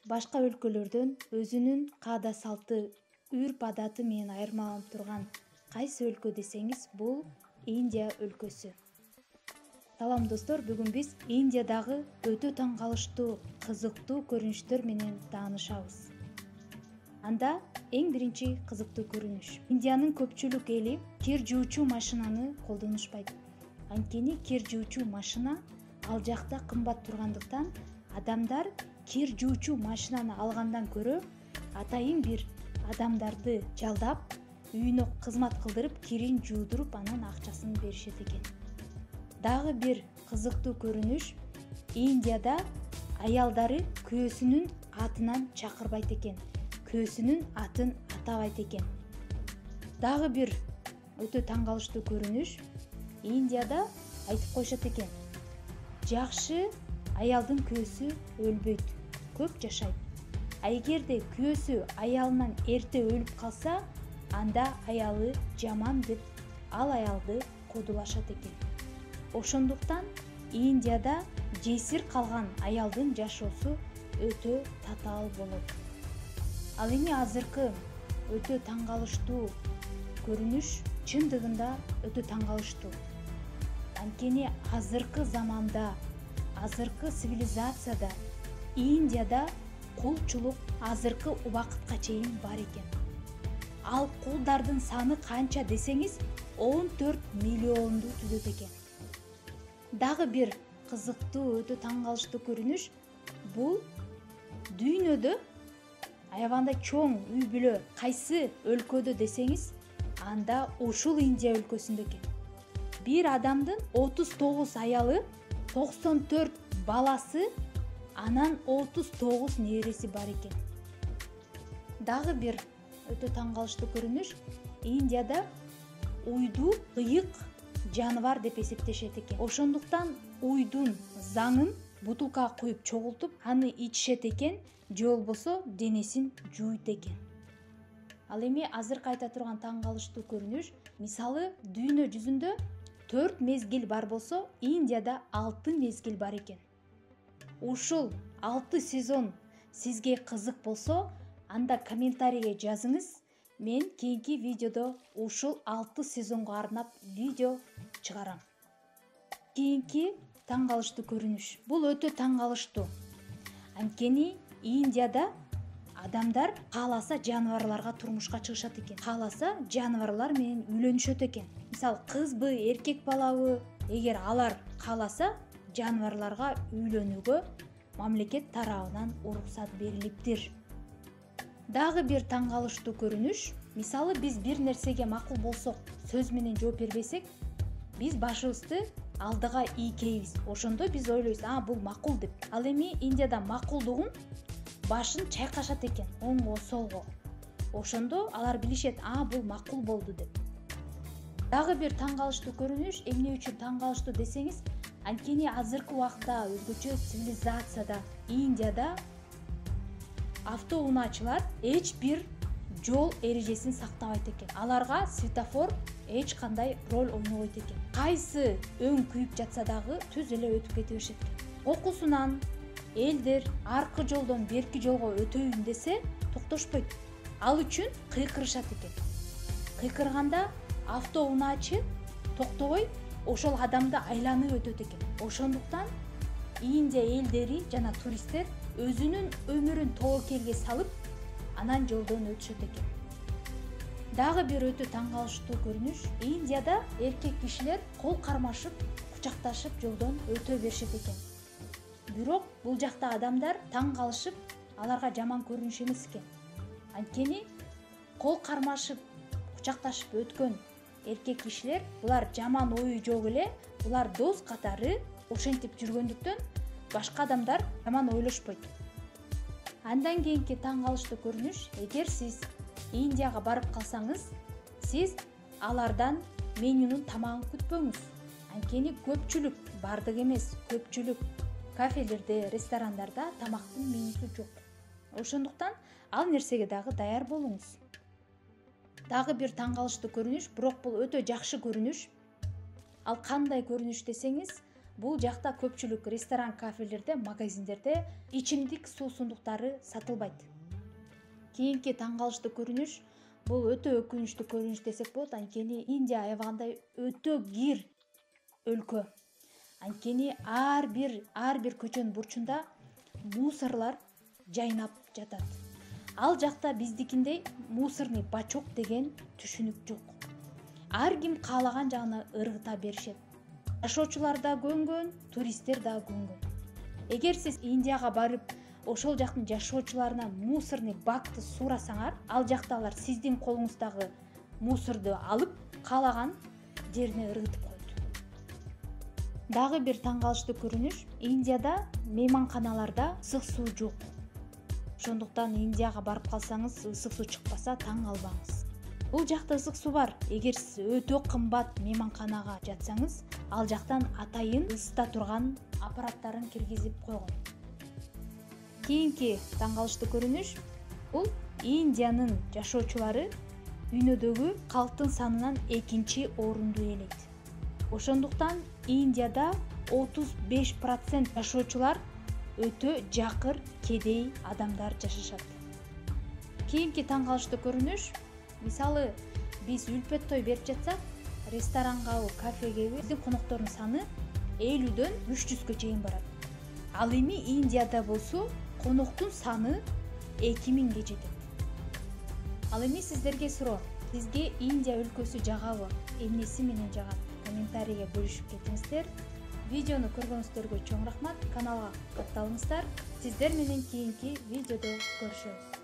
башка өлкөлөрдөн өзүнүн каада салты, үрп адаты менен айырмаланып турган кайсы өлкө десеңиз, бул Индия өлкөсү. Салам достор, бүгүн биз Индиядагы өтө таң калыштуу, кызыктуу көрүнүштөр менен таанышабыз. Анда эң биринчи кызыктуу көрүнүш. Индиянын көпчүлүк эли кир жуучу машинаны колдонушпайт. Анткени кир жуучу машина ал жакта кымбат тургандыктан адамдар кир жуучу машинаны алгандан көрө атайын бир адамдарды жалдап, үйүнө кызмат кылдырып, кирин жуудуруп, анан акчасын беришет экен. Дагы бир кызыктуу көрүнүш: Индияда аялдары күйөөсүнүн атынан чакырбайт экен, күйөөсүнүн атын атабайт экен. Дагы бир өтө таң калыштуу көрүнүш: Индияда айтып коюшат экен, жакшы аялдын күйөөсү өлбөйт, көп жашайт. А эгерде күйөөсү аялынан эрте өлүп калса, анда аялы жаман деп ал аялды кодулашат экен. Ошондуктан Индияда жесир калган аялдын жашоосу өтө татаал болот. Ал эми азыркы өтө таң калыштуу көрүнүш чындыгында өтө таң калыштуу. Анткени азыркы заманда, азыркы цивилизацияда Индияда кулчулук азыркы убакытка чейин бар экен. Ал кулдардын саны канча десеңиз, 14 миллионду түзөт экен. Дагы бир кызыктуу, өтө таң калыштуу көрүнүш: бул дүйнөдө аябаганда чоң үй бүлө кайсы өлкөдө десеңиз, анда ушул Индия өлкөсүндө экен. Бир адамдын 39 аялы, 94 баласы, анан 39 нээреси бар экен. Дагы бир өтө таң калыштуу көрүнүш: Индияда уйду ыйык жаныбар деп эсептешет экен. Ошондуктан уйдун заңын бутулкага куюп чогултуп, аны ичишет экен, же болбосо денесин жууйт экен. Ал эми азыркы айта турган таң калыштуу көрүнүш: мисалы, дүйнө жүзүндө 4 мезгил бар болсо, Индияда 6 мезгил бар экен. Ушул 6 сезон сизге кызык болсо, анда комментарийге жазыңыз. Мен кийинки видеодо ушул 6 сезонго арнап видео чыгарам. Кийинки таң калыштуу көрүнүш. Бул өтө таң калыштуу. Анткени Индияда адамдар кааласа жаныбарларга турмушка чыгышат экен. Кааласа жаныбарлар менен үйлөнүшөт экен. Мисалы, кызбы, эркек балабы, эгер алар кааласа, жаныбарларга үйлөнүүгө мамлекет тарабынан уруксат берилиптир. Дагы бир таң калыштуу көрүнүш: мисалы, биз бир нерсеге макул болсок, сөз менен жооп бербесек, биз башыбызды алдыга ийкейбиз. Ошондо биз ойлойбуз: бул макул деп. Ал эми Индияда макулдугун башын чайкашат экен, оңго, солго. Ошондо алар билишет: бул макул болду деп. Дагы бир таң калыштуу көрүнүш: эмне үчүн таң калыштуу десеңиз, анткени азыркы убакта өзгөчө цивилизацияда Индияда автоунаачылар эч бир жол эрежесин сактабайт экен. Аларга светофор эч кандай роль ойнобойт экен. Кайсы өң күйүп жатса дагы түз эле өтүп кете беришет экен. Кокусунан элдер аркы жолдон берки жолго өтөйүн десе токтошпойт. Ал үчүн кыйкырышат экен. Кыйкырганда автоунаачы токтобой ошол адамды айланып өтөт экен. Ошондуктан Индия элдери жана туристтер өзүнүн өмүрүн тобокелге салып, анан жолдон өтүшөт экен. Дагы бир өтө таң калыштуу көрүнүш: Индияда эркек кишилер кол кармашып, кучакташып жолдон өтө беришет экен. Бирок бул жакта адамдар таң калышып, аларга жаман көрүнүш эмес экен. Анткени кол кармашып, кучакташып өткөн эркек кишилер, булар жаман ою жок эле, булар дос катары ошентип жүргөндүктөн башка адамдар жаман ойлошпойт. Андан кийинки таң калыштуу көрүнүш: эгер сиз Индияга барып калсаңыз, сиз алардан менюнун тамагын күтпөңүз. Анткени көпчүлүк, бардык эмес, көпчүлүк кафелерде, ресторандарда тамактын менюсу жок. Ошондуктан ал нерсеге дагы даяр болуңуз. Дагы бир таң калыштуу көрүнүш, бирок бул өтө жакшы көрүнүш. Ал кандай көрүнүш десеңиз, Бул жакта көпчүлүк ресторан, кафелерде, магазиндерде ичимдик суусундуктары сатылбайт. Кийинки таң калыштуу көрүнүш бул өтө өкүнүчтүү көрүнүш десек болот. Анткени Индия аябагандай өтө кир өлкө. Анткени ар бир көчөнүн бурчунда мусорлар жайнап жатат. Ал жакта биздикиндей мусорный бачок деген түшүнүк жок. Ар ким каалаган жагына ыргыта беришет. Жашоочулар да көнгөн, туристтер да көнгөн. Эгер сиз Индияга барып, ошол жактын жашоочуларынан мусорный бакты сурасаңар, ал жакта алар сиздин колуңуздагы мусорду алып, каалаган жерине ыргытып коет. Дагы бир таң калыштуу көрүнүш: Индияда мейманканаларда ысык суу жок. Ошондуктан Индияга барып калсаңыз, ысык суу чыкпаса таң калбаңыз. Бул жакта ысык суу бар. Эгер сиз өтө кымбат мейманканага жатсаңыз, ал жактан атайын ысыта турган аппараттарын киргизип койгон. Кийинки таң калыштуу көрүнүш бул Индиянын жашоочулары дүйнөдөгү калктын санынан экинчи орунду ээлейт. Ошондуктан Индияда 35% жашоочулар өтө жакыр, кедей адамдар жашашат. Кийинки таң калыштуу көрүнүш: мисалы, биз үлпөт той берип жатсак, ресторанга, кафеге биздин коноктордун саны 50дөн 300гө чейин барат. Ал эми Индияда болсо коноктун саны 2000ге жетет. Ал эми сиздерге суроо: сизге Индия өлкөсү жагабы? Эмнеси менен жагат? Комментарийге бөлүшүп кетиңиздер. Видеону көргөнүңүздөргө чоң рахмат. Каналга катталыңыздар. Сиздер менен кийинки видеодо көрүшөбүз.